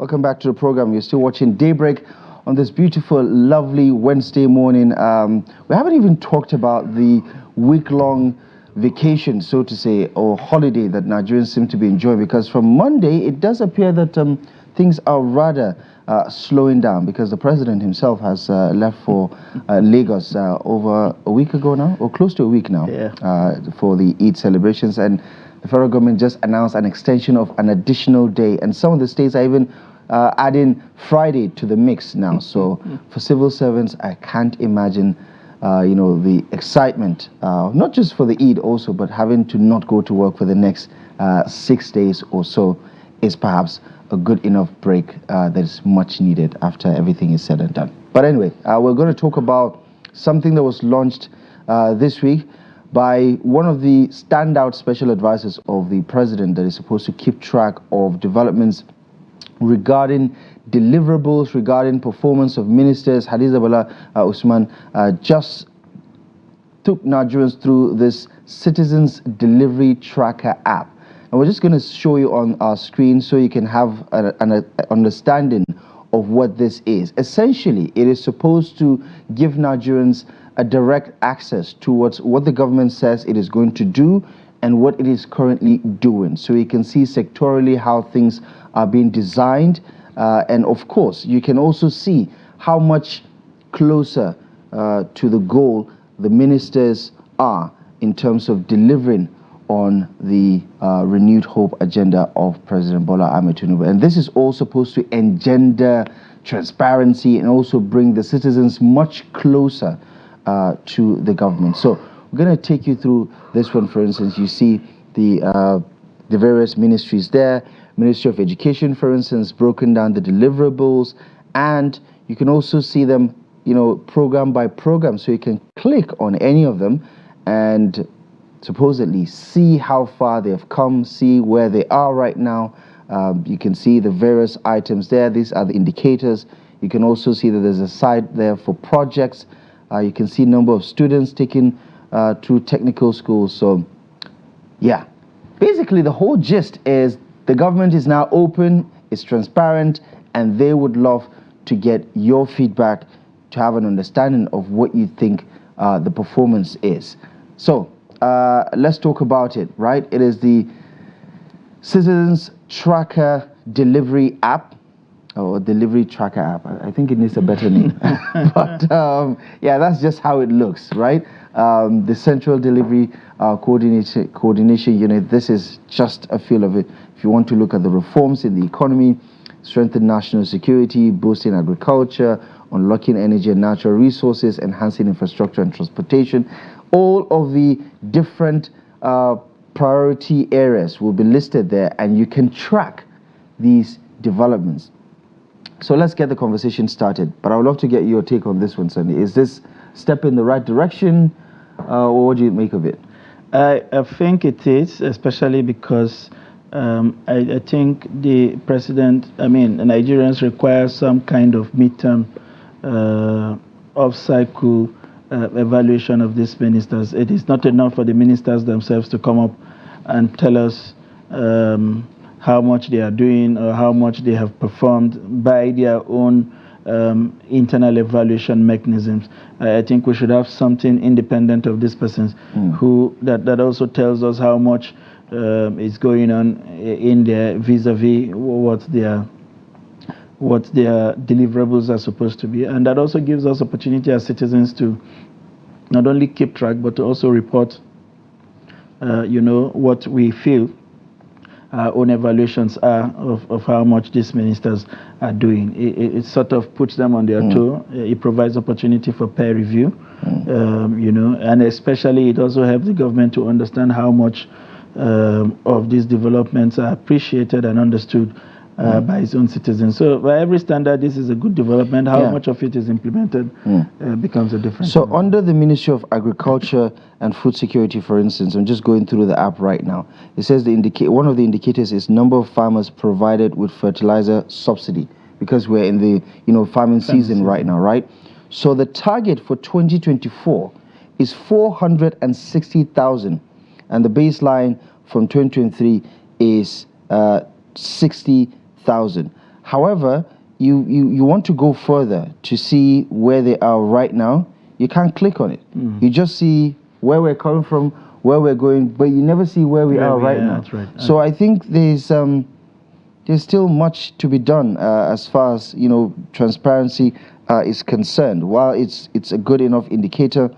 Welcome back to the program. You're still watching Daybreak on this beautiful, lovely Wednesday morning. We haven't even talked about the week-long vacation, so to say, or holiday that Nigerians seem to be enjoying, because from Monday, it does appear that things are rather slowing down, because the president himself has left for Lagos over a week ago now, or close to a week now, for the Eid celebrations. And the federal government just announced an extension of an additional day, and some of the states are even adding Friday to the mix now. So for civil servants, I can't imagine, the excitement, not just for the Eid also, but having to not go to work for the next 6 days or so is perhaps a good enough break that is much needed after everything is said and done. But anyway, we're going to talk about something that was launched this week by one of the standout special advisors of the president that is supposed to keep track of developments regarding deliverables, regarding performance of ministers. Hadiza Bala Usman just took Nigerians through this Citizens Delivery Tracker app. And we're just going to show you on our screen so you can have an understanding of what this is. Essentially, it is supposed to give Nigerians a direct access towards what the government says it is going to do and what it is currently doing. So you can see sectorally how things are being designed. And of course, you can also see how much closer to the goal the ministers are in terms of delivering on the renewed hope agenda of President Bola Tinubu. And this is all supposed to engender transparency and also bring the citizens much closer to the government. So we're going to take you through this one. For instance, you see the various ministries there. Ministry of Education, for instance, broken down the deliverables, and you can also see them, program by program. So you can click on any of them and supposedly see how far they have come, see where they are right now. You can see the various items there. These are the indicators. You can also see that there's a side there for projects. You can see number of students taken through technical schools. So, yeah, basically the whole gist is the government is now open, it's transparent, and they would love to get your feedback to have an understanding of what you think the performance is. So, let's talk about it, right? It is the Citizens Tracker Delivery app, or Delivery Tracker app. I think it needs a better name. But yeah, that's just how it looks, right? The Central Delivery Coordination Unit, this is just a feel of it. If you want to look at the reforms in the economy, strengthen national security, boosting agriculture, unlocking energy and natural resources, enhancing infrastructure and transportation, all of the different priority areas will be listed there, and you can track these developments. So let's get the conversation started. But I would love to get your take on this one, Sandy. Is this step in the right direction, or what do you make of it? I think it is, especially because I think the president, the Nigerians require some kind of midterm off-cycle evaluation of these ministers. It is not enough for the ministers themselves to come up and tell us how much they are doing or how much they have performed by their own internal evaluation mechanisms. I think we should have something independent of these persons that also tells us how much is going on in there vis-a-vis what their deliverables are supposed to be. And that also gives us opportunity as citizens to not only keep track, but to also report, what we feel our own evaluations are of how much these ministers are doing. It sort of puts them on their toe. It provides opportunity for peer review, and especially it also helps the government to understand how much of these developments are appreciated and understood by its own citizens. So by every standard, this is a good development. How much of it is implemented becomes a difference. So under the Ministry of Agriculture and Food Security, for instance, I'm just going through the app right now. It says one of the indicators is number of farmers provided with fertilizer subsidy, because we're in the farming season right now, right? So the target for 2024 is 460,000, and the baseline from 2023 is 60,000. However, you want to go further to see where they are right now. You can't click on it. You just see where we're coming from, where we're going, but you never see where we are right now. That's right. So I think there's still much to be done as far as transparency is concerned. While it's a good enough indicator,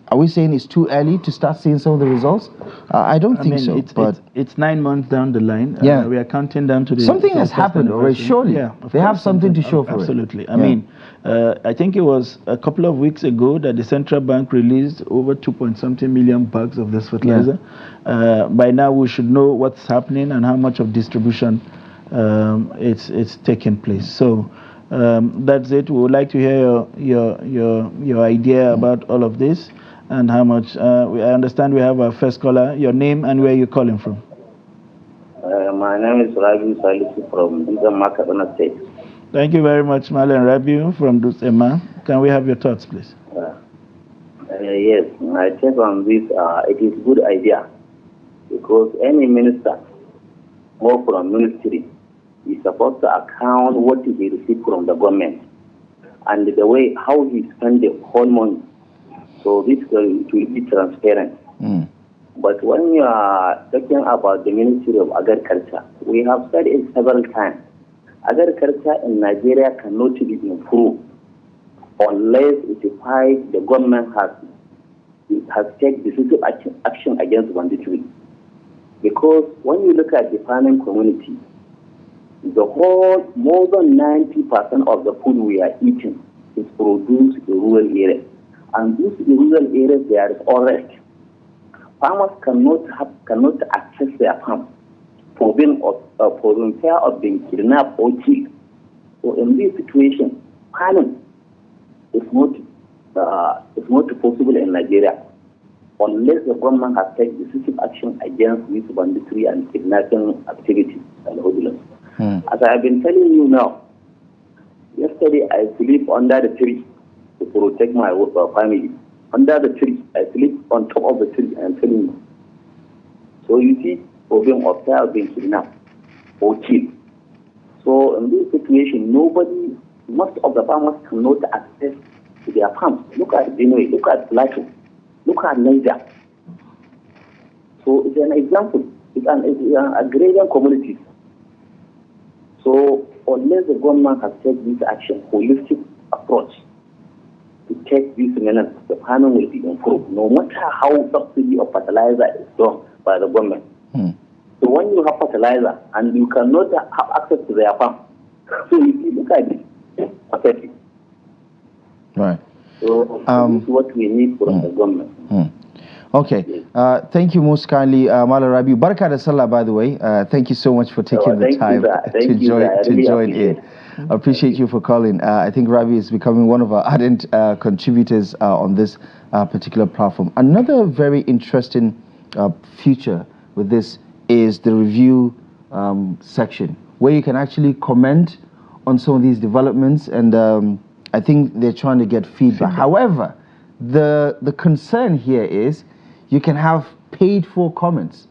are we saying it's too early to start seeing some of the results? I don't think so. But it's 9 months down the line. Yeah, we are counting down to the something has happened already. Surely, they have something to show for it. Absolutely. I mean, I think it was a couple of weeks ago that the central bank released over 2.something million bags of this fertilizer. By now, we should know what's happening and how much of distribution it's taking place. So that's it. We would like to hear your idea about all of this. And how much? I understand we have our first caller. Your name and where you're calling from. My name is Rabi Salisu from Dusema, Kaduna State. Thank you very much, Marlon Rabiu from Dusema. Can we have your thoughts, please? Yes, I take on this. It is a good idea because any minister or from ministry is supposed to account what he received from the government and the way how he spent the whole money. So this will be transparent. But when you are talking about the Ministry of Agriculture, we have said it several times. Agriculture in Nigeria cannot be improved unless it finds the government has taken decisive action against banditry. Because when you look at the farming community, the whole more than 90% of the food we are eating is produced in rural areas. And these rural areas, there is unrest. Farmers cannot access their farm for fear of being kidnapped or killed. So in this situation, farming is not possible in Nigeria unless the government has taken decisive action against this banditry and kidnapping activities and hoodlums. As I have been telling you now, yesterday I sleep under the tree to protect my family. Under the tree, I sleep on top of the tree, I am telling you. So you see, problem of fear of being kidnapped or killed. So in this situation, most of the farmers cannot access to their farms. Look at Benue, look at Plateau, look at Niger. So it's an example. It's an agrarian communities. So unless the government has taken this action, holistic approach to take these measures, the farming will be improved, no matter how subsidy of fertilizer is done by the government. So when you have fertilizer and you cannot have access to their farm, so if you look at it, pathetic. Right. So this is what we need from the government. Okay. Thank you most kindly, Mala Rabi. Barka da Sallah, by the way. Thank you so much for taking the time to join in. I appreciate you for calling. I think Rabi is becoming one of our ardent contributors on this particular platform. Another very interesting feature with this is the review section, where you can actually comment on some of these developments, and I think they're trying to get feedback. However, the concern here is you can have paid for comments.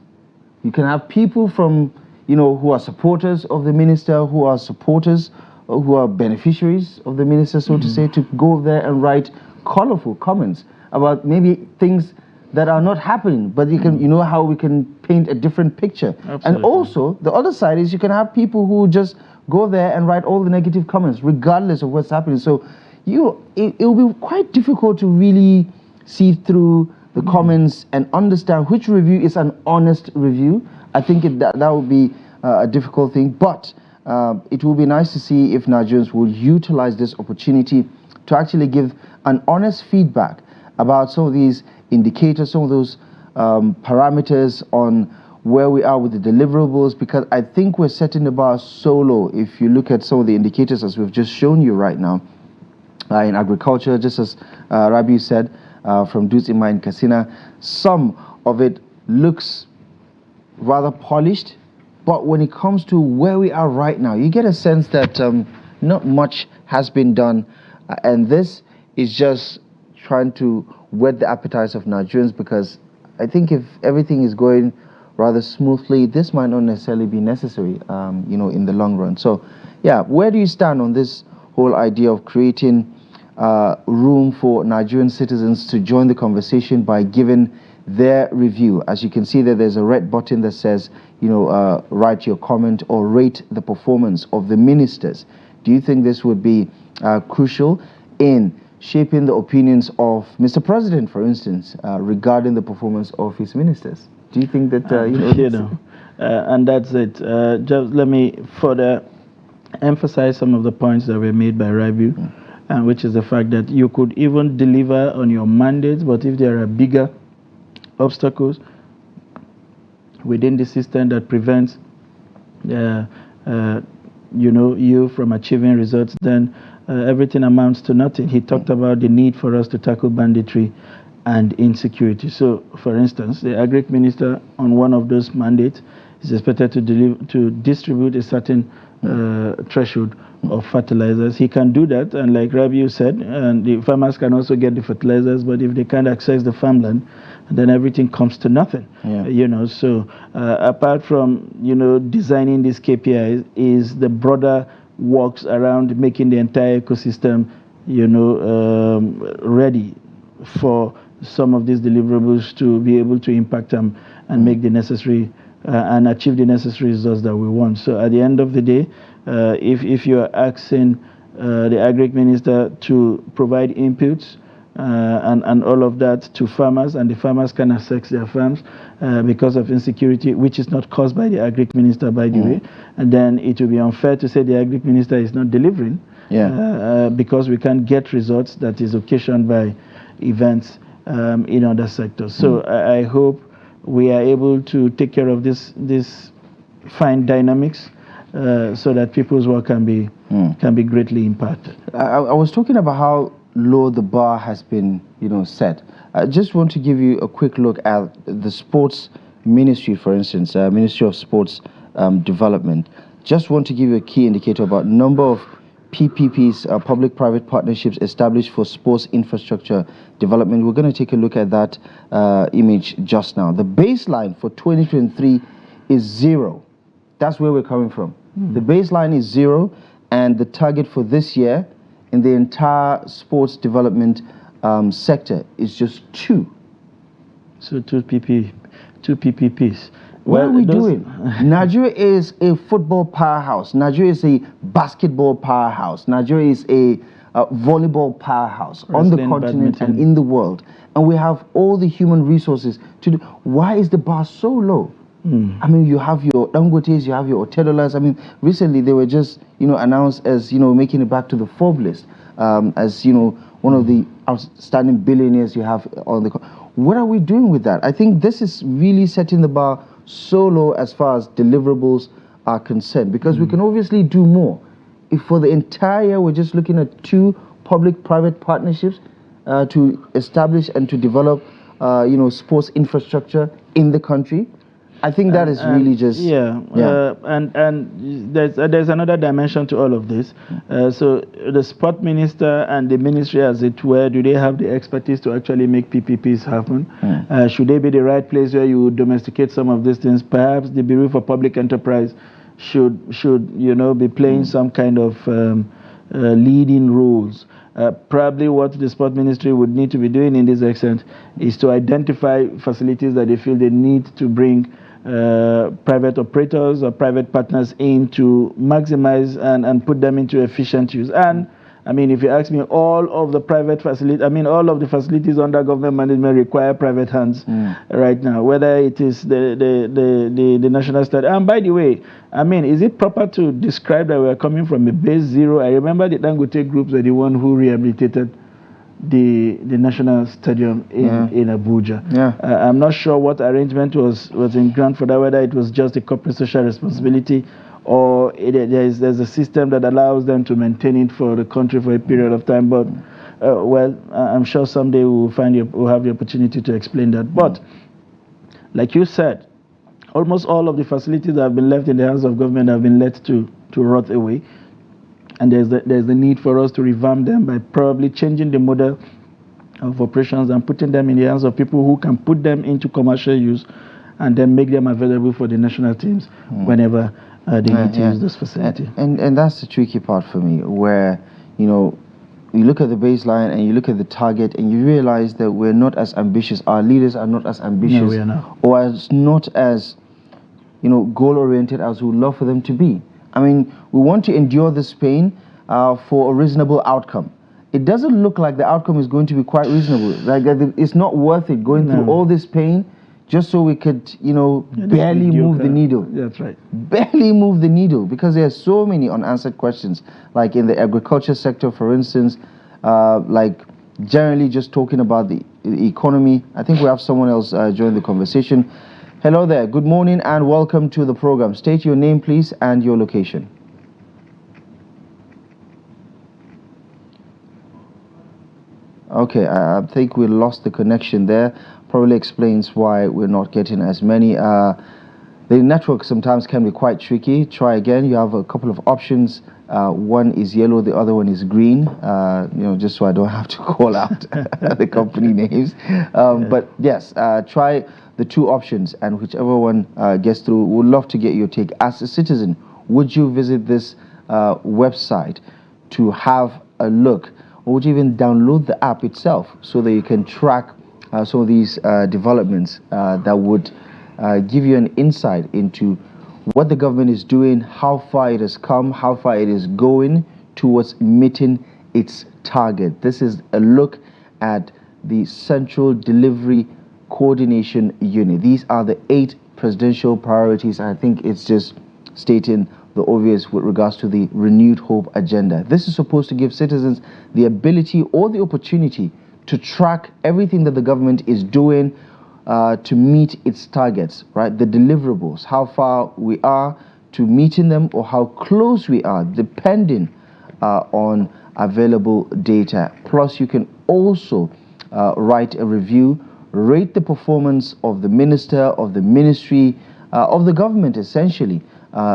You can have people from, who are supporters of the minister, who are supporters, who are beneficiaries of the minister, so to say, to go there and write colorful comments about maybe things that are not happening, but you can, how we can paint a different picture. Absolutely. And also, the other side is you can have people who just go there and write all the negative comments, regardless of what's happening. So it will be quite difficult to really see through the comments and understand which review is an honest review. I think that would be a difficult thing, but it will be nice to see if Nigerians will utilize this opportunity to actually give an honest feedback about some of these indicators, some of those parameters on where we are with the deliverables, because I think we're setting the bar so low. If you look at some of the indicators as we've just shown you right now, in agriculture, just as Rabi said, from Dusima in Katsina, some of it looks rather polished, but when it comes to where we are right now, you get a sense that not much has been done, and this is just trying to whet the appetites of Nigerians, because I think if everything is going rather smoothly, this might not necessarily be necessary, in the long run. So, yeah, where do you stand on this whole idea of creating room for Nigerian citizens to join the conversation by giving their review? As you can see there, there's a red button that says, write your comment or rate the performance of the ministers. Do you think this would be crucial in shaping the opinions of Mr. President, for instance, regarding the performance of his ministers? Do you think that, and that's it. Just let me further emphasize some of the points that were made by Rabiu, which is the fact that you could even deliver on your mandates, but if there are bigger obstacles within the system that prevents you from achieving results, then everything amounts to nothing. He talked about the need for us to tackle banditry and insecurity. So, for instance, the Agric Minister on one of those mandates is expected to distribute a certain threshold of fertilizers. He can do that, and like Rabiu said, and the farmers can also get the fertilizers, but if they can't access the farmland, then everything comes to nothing. So apart from designing these KPIs, is the broader works around making the entire ecosystem ready for some of these deliverables to be able to impact them and make the necessary and achieve the necessary results that we want. So at the end of the day, if you are asking the Agric Minister to provide inputs and all of that to farmers, and the farmers can access their farms because of insecurity, which is not caused by the Agric Minister, by the way, and then it will be unfair to say the Agric Minister is not delivering because we can't get results that is occasioned by events in other sectors. So I hope we are able to take care of this fine dynamics so that people's work can be greatly impacted. I was talking about how low the bar has been, set. I just want to give you a quick look at the sports ministry, for instance, Ministry of Sports Development. Just want to give you a key indicator about number of PPPs, public-private partnerships established for sports infrastructure development. We're going to take a look at that image just now. The baseline for 2023 is 0. That's where we're coming from. The baseline is 0, and the target for this year in the entire sports development sector is just 2. So 2 PPPs. What are we doing? Nigeria is a football powerhouse. Nigeria is a basketball powerhouse. Nigeria is a volleyball powerhouse on the continent and in the world. And we have all the human resources to do. Why is the bar so low? I mean, you have your Dangotes, you have your Otedolas. I mean, recently they were just, announced as, making it back to the Forbes list as, one of the outstanding billionaires you have on the... What are we doing with that? I think this is really setting the bar so low as far as deliverables are concerned, because we can obviously do more. If for the entire year we're just looking at 2 public-private partnerships to establish and to develop, sports infrastructure in the country, I think that is really just... and there's another dimension to all of this. So the sport minister and the ministry, as it were, do they have the expertise to actually make PPPs happen? Should they be the right place where you domesticate some of these things? Perhaps the Bureau for Public Enterprise should be playing some kind of leading roles. Probably what the sport ministry would need to be doing in this extent is to identify facilities that they feel they need to bring private operators or private partners in to maximize and put them into efficient use. And I mean, if you ask me, all of the facilities under government management require private hands right now, whether it is the national stadium. And by the way, I mean, is it proper to describe that we are coming from a base 0? I remember the Dangote groups were the one who rehabilitated the national stadium in Abuja. I'm not sure what arrangement was in ground for that, whether it was just a corporate social responsibility or there's a system that allows them to maintain it for the country for a period of time. But I'm sure someday we'll have the opportunity to explain that. But like you said, almost all of the facilities that have been left in the hands of government have been let to rot away. And there's the need for us to revamp them by probably changing the model of operations and putting them in the hands of people who can put them into commercial use and then make them available for the national teams whenever they need to use this facility. And that's the tricky part for me, where, you look at the baseline and you look at the target and you realize that we're not as ambitious, our leaders are not as ambitious, No, we are not. or as not as, goal-oriented as we would love for them to be. I mean, we want to endure this pain for a reasonable outcome. It doesn't look like the outcome is going to be quite reasonable. Like, it's not worth it going through all this pain just so we could, barely move the needle. That's right. Barely move the needle, because there are so many unanswered questions. Like in the agriculture sector, for instance, like generally just talking about the economy. I think we have someone else join the conversation. Hello there. Good morning and welcome to the program. State your name, please, and your location. Okay, I think we lost the connection there. Probably explains why we're not getting as many. The network sometimes can be quite tricky. Try again. You have a couple of options. One is yellow, the other one is green. Just so I don't have to call out the company names. But yes, try the two options, and whichever one gets through, we'd love to get your take. As a citizen, would you visit this website to have a look, or would you even download the app itself so that you can track some of these developments that would give you an insight into what the government is doing, how far it has come, how far it is going towards meeting its target. This is a look at the Central Delivery Coordination Unit. These are the 8 presidential priorities. I think it's just stating the obvious with regards to the Renewed Hope agenda. This is supposed to give citizens the ability or the opportunity to track everything that the government is doing to meet its targets, right? The deliverables, how far we are to meeting them or how close we are, depending on available data. Plus, you can also write a review, rate the performance of the minister, of the ministry, of the government, essentially,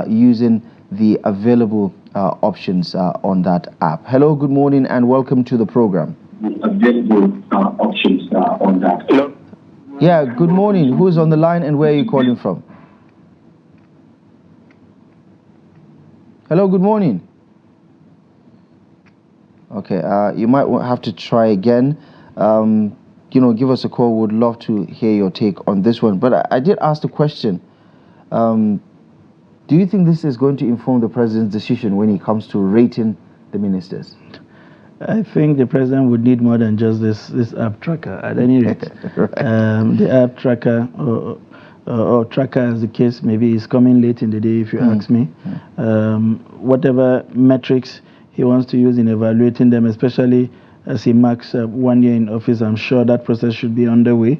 using the available options on that app. Hello, good morning, and welcome to the program. Available options on that. Hello. Yeah, good morning. Who's on the line and where are you calling from? Hello, good morning. Okay, you might have to try again. Give us a call. Would love to hear your take on this one. But I did ask the question. Do you think this is going to inform the president's decision when it comes to rating the ministers? I think the president would need more than just this app tracker at any rate. Right. The app tracker or tracker, as the case maybe, is coming late in the day, if you ask me. Whatever metrics he wants to use in evaluating them, especially as he marks 1 year in office, I'm sure that process should be underway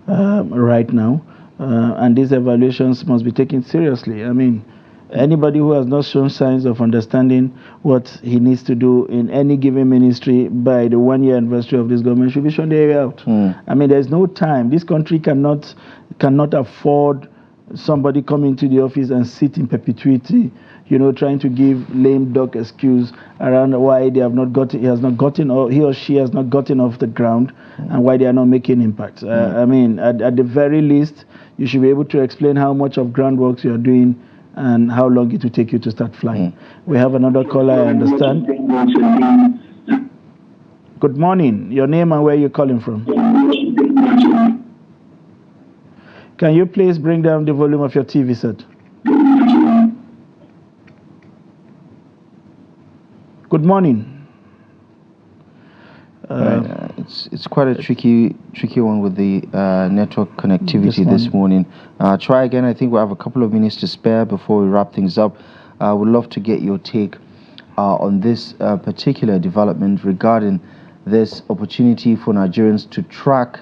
right now. And these evaluations must be taken seriously. I mean, anybody who has not shown signs of understanding what he needs to do in any given ministry by the 1 year anniversary of this government should be shown the area out. I mean, there's no time. This country cannot afford somebody coming to the office and sit in perpetuity, trying to give lame duck excuse around why they have not gotten, he or she has not gotten off the ground, and why they are not making impact. I mean, at the very least, you should be able to explain how much of groundwork you are doing and how long it will take you to start flying. We have another caller, I understand. Good morning. Your name and where you're calling from? Can you please bring down the volume of your TV set? Good morning. Right. It's quite a tricky one with the network connectivity this morning. Try again. I think we have a couple of minutes to spare before we wrap things up. Would love to get your take on this particular development regarding this opportunity for Nigerians to track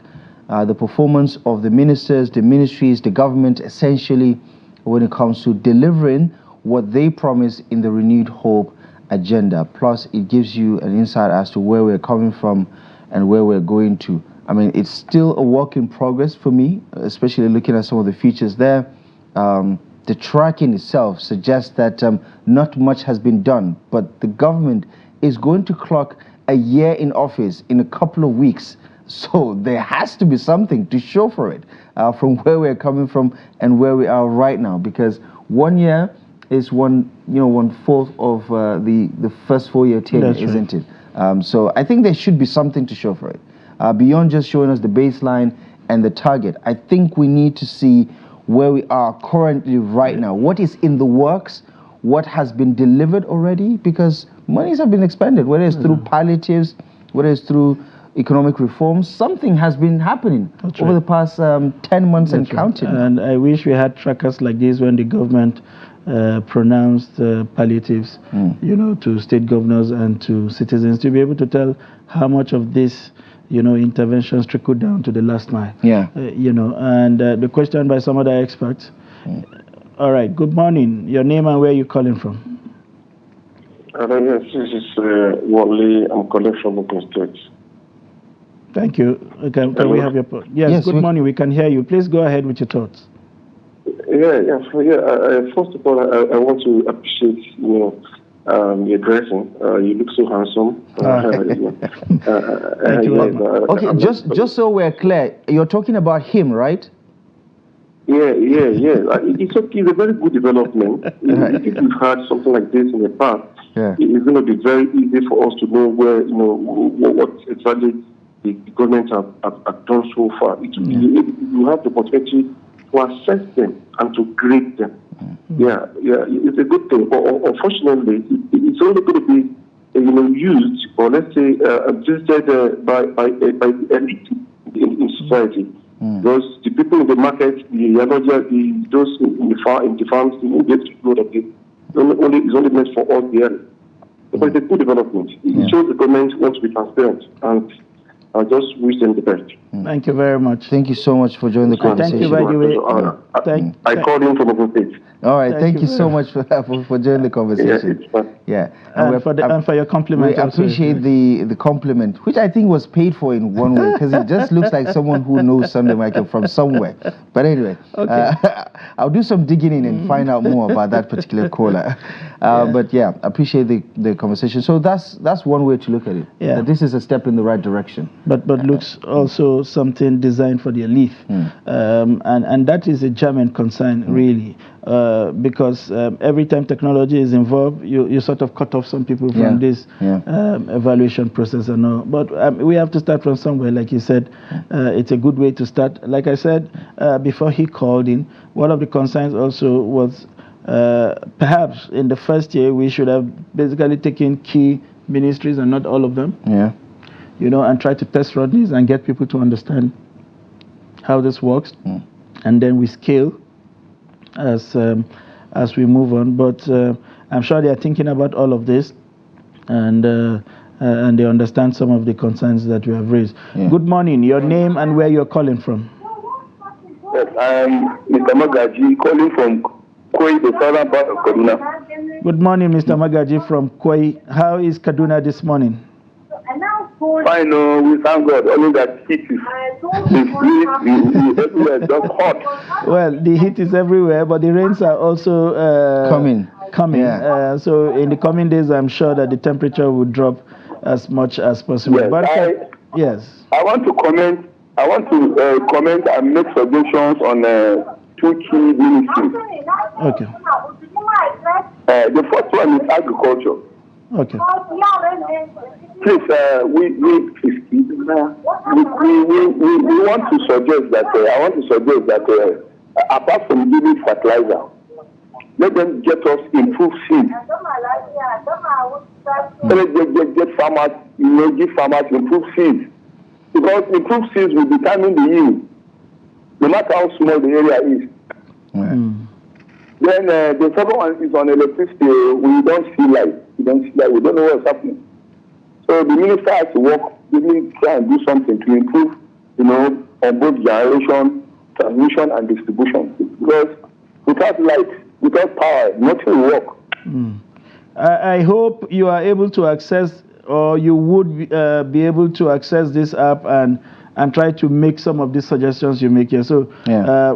the performance of the ministers, the ministries, the government, essentially when it comes to delivering what they promise in the Renewed Hope agenda. Plus, it gives you an insight as to where we're coming from and where we're going to. I mean, it's still a work in progress for me, especially looking at some of the features there. The tracking itself suggests that not much has been done, but the government is going to clock a year in office in a couple of weeks. So there has to be something to show for it. from where we're coming from and where we are right now, because 1 year is 1/4 of the first 4-year tenure, isn't it? So I think there should be something to show for it. Beyond just showing us the baseline and the target, I think we need to see where we are currently right now. What is in the works? What has been delivered already? Because monies have been expended, whether it's through palliatives, whether it's through economic reforms. Something has been happening over the past 10 months and counting. And I wish we had trackers like this when the government pronounced palliatives, to state governors and to citizens, to be able to tell how much of this, interventions trickled down to the last mile. And the question by some other experts. All right, good morning. Your name and where you calling from? Yes, this is Wally. I'm calling from Ogun State. Thank you. Can we have your... Yes, good morning. We can hear you. Please go ahead with your thoughts. First of all, I want to appreciate, your dressing. You look so handsome. Thank you very much. Okay, just so we're clear, you're talking about him, right? Yeah. It's okay. It's a very good development. If you've had something like this in the past, it's going to be very easy for us to know where, what exactly the government have done so far. You have the opportunity to assess them and to grade them. It's a good thing. But unfortunately, it's only going to be, used, or let's say, assisted by the elite in society. Because the people in the market, those in the farms, get to know that it's only meant for us there. But it's a good development. It shows the government wants to be transparent, and I just wish them the best. Thank you very much. Thank you so much for joining the conversation. Thank you, by the way. I called in from Ogun State. All right, thank you so much for joining the conversation. And for your compliment. We appreciate the compliment, which I think was paid for in one way, because it just looks like someone who knows Sunday Michael from somewhere. But anyway, I'll do some digging in and find out more about that particular caller. But appreciate the conversation. So that's one way to look at it. That this is a step in the right direction. But looks also something designed for the elite, and that is a German concern really. Because every time technology is involved, you sort of cut off some people from this evaluation process and all. But we have to start from somewhere, like you said. It's a good way to start. Like I said before he called in, one of the concerns also was perhaps in the first year we should have basically taken key ministries and not all of them. And try to test run these and get people to understand how this works, and then we scale as we move on. But I'm sure they are thinking about all of this, and they understand some of the concerns that we have raised. Good morning. Your name and where you're calling from? Yes, I'm Mr. Magaji calling from Koi, the southern part of Kaduna. Good morning, Mr. Magaji from Koi. How is Kaduna this morning? Fine, we thank God. Only that heat is everywhere, just hot. Well, the heat is everywhere, but the rains are also coming. So in the coming days, I'm sure that the temperature will drop as much as possible. Yes, I want to comment. I want to comment and make suggestions on 2 key ministries. Okay. The first one is agriculture. Okay. Please, we want to suggest that, I want to suggest that apart from giving fertilizer, let them get us improved seeds. Get farmers, give farmers improved seeds. Because improved seeds will determine the yield, no matter how small the area is. Then the second one is on electricity. We don't see light. We don't know what's happening. So the minister has to work, really try and do something to improve, on both generation, transmission, and distribution. Because without light, without power, nothing will work. I hope you are able to access, or you would be able to access this app and try to make some of these suggestions you make here. So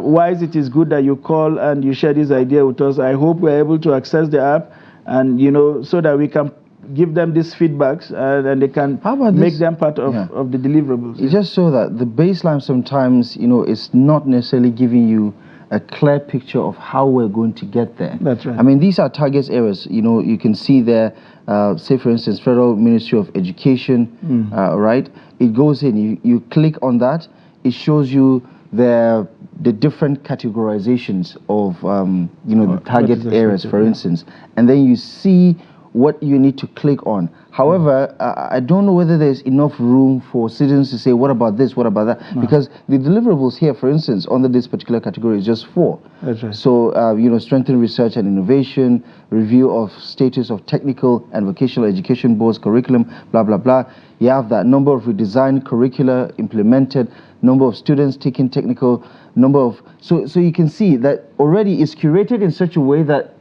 whilst it is good that you call and you share this idea with us, I hope we're able to access the app and, so that we can give them these feedbacks, and they can make them part of the deliverables. It's just so that the baseline sometimes, is not necessarily giving you a clear picture of how we're going to get there. That's right. I mean, these are target areas. You can see there, say for instance, Federal Ministry of Education, right? It goes in, you click on that, it shows you the different categorizations of, the target areas, for instance. And then you see what you need to click on. However, I don't know whether there's enough room for citizens to say, what about this, what about that? Because the deliverables here, for instance, under this particular category is just 4. That's right. So, strengthen research and innovation, review of status of technical and vocational education boards, curriculum, blah, blah, blah. You have that number of redesigned curricula implemented, number of students taking technical, number of... So you can see that already it's curated in such a way that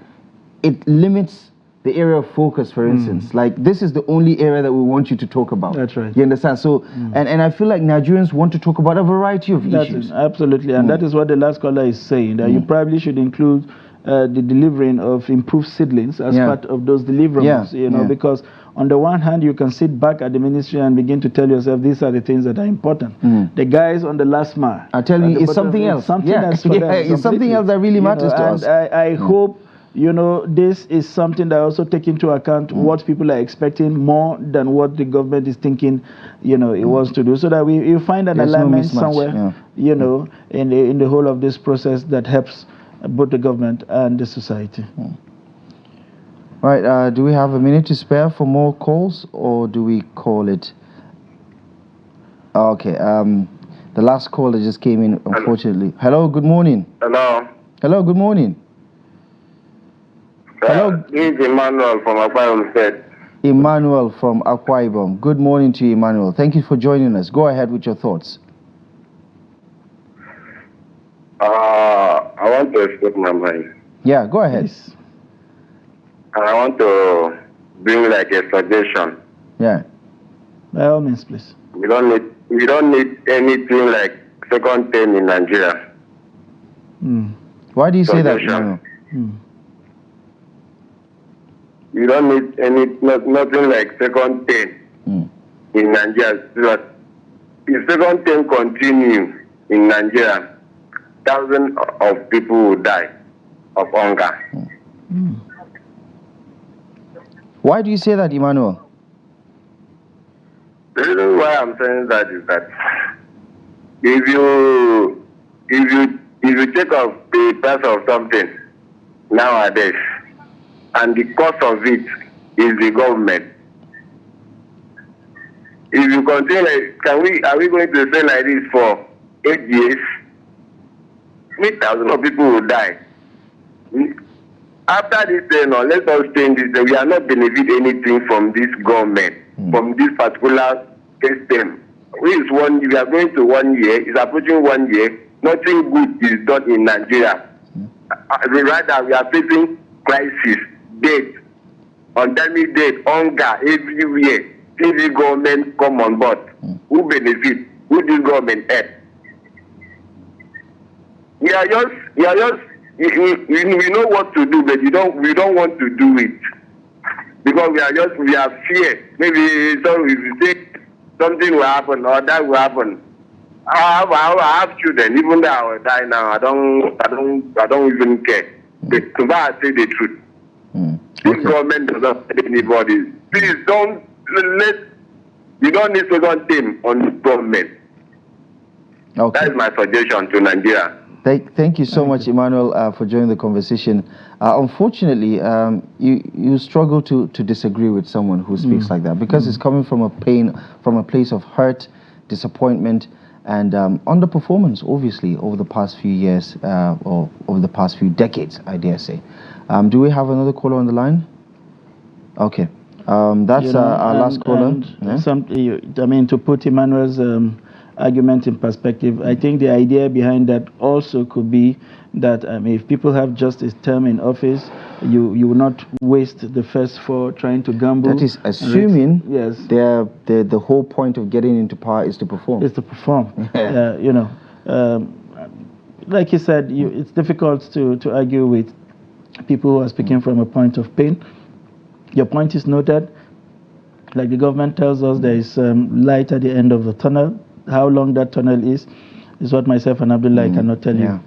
it limits the area of focus, for instance. Like, this is the only area that we want you to talk about. That's right. You understand? So, and I feel like Nigerians want to talk about a variety of issues. Absolutely, and that is what the last caller is saying, that you probably should include the delivering of improved seedlings as part of those deliverables, because on the one hand, you can sit back at the ministry and begin to tell yourself, these are the things that are important. The guys on the last mile are telling you it's something else. Something else for them, it's something else that really matters to us. I hope this is something that also take into account what people are expecting more than what the government is thinking, it wants to do, so that we find an alignment somewhere, in the whole of this process that helps both the government and the society. Right, do we have a minute to spare for more calls, or do we call it? Okay, the last call that just came in, unfortunately. Hello, good morning. Hello, good morning. Hello. This is Emmanuel from Akwa Ibom State. Emmanuel from Akwa Ibom. Good morning to you, Emmanuel. Thank you for joining us. Go ahead with your thoughts. I want to express my mind. Yeah, go ahead. Yes. And I want to bring like a suggestion. Yeah. By all means, please. We don't need anything like second term in Nigeria. Why do you say that, Emmanuel? You don't need nothing like second term in Nigeria. But if second term continue in Nigeria, thousands of people will die of hunger. Why do you say that, Emmanuel? The reason why I'm saying that is that if you take off the price of something nowadays, and the cost of it is the government, if you continue, are we going to stay like this for 8 years? Thousands of people will die. After this, let us change this. We are not benefit anything from this government, from this particular system. We are going to 1 year, it's approaching 1 year, nothing good is done in Nigeria. Rather, we are facing crisis, death, untimely death, hunger everywhere. Till the government come on board, who benefit? Who this government help? We know what to do, but we don't want to do it because we are fear. Maybe if you say something will happen or that will happen. I have children, even though I will die now. I don't even care. But I say the truth. This government does not help anybody. Please you don't need second team on this government. Okay. That is my suggestion to Nigeria. Thank you so much, Emmanuel, for joining the conversation. Unfortunately, you struggle to disagree with someone who speaks like that because it's coming from a place of hurt, disappointment, and underperformance, obviously, over the past few years or over the past few decades, I dare say. Do we have another caller on the line? Okay. That's our last caller. To put Emmanuel's argument in perspective, I think the idea behind that also could be that if people have just a term in office, you will not waste the first 4 trying to gamble. That is assuming yes, the whole point of getting into power is to perform. Is to perform. Like you said, it's difficult to argue with people who are speaking from a point of pain. Your point is noted, Like the government tells us, there is light at the end of the tunnel. How long that tunnel is what myself and Abdullah cannot tell you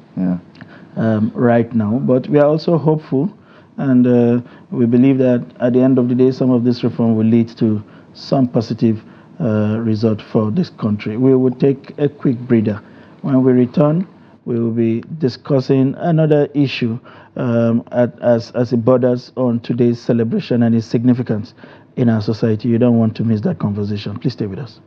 right now. But we are also hopeful, and we believe that at the end of the day, some of this reform will lead to some positive result for this country. We will take a quick breather. When we return, we will be discussing another issue as it borders on today's celebration and its significance in our society. You don't want to miss that conversation. Please stay with us.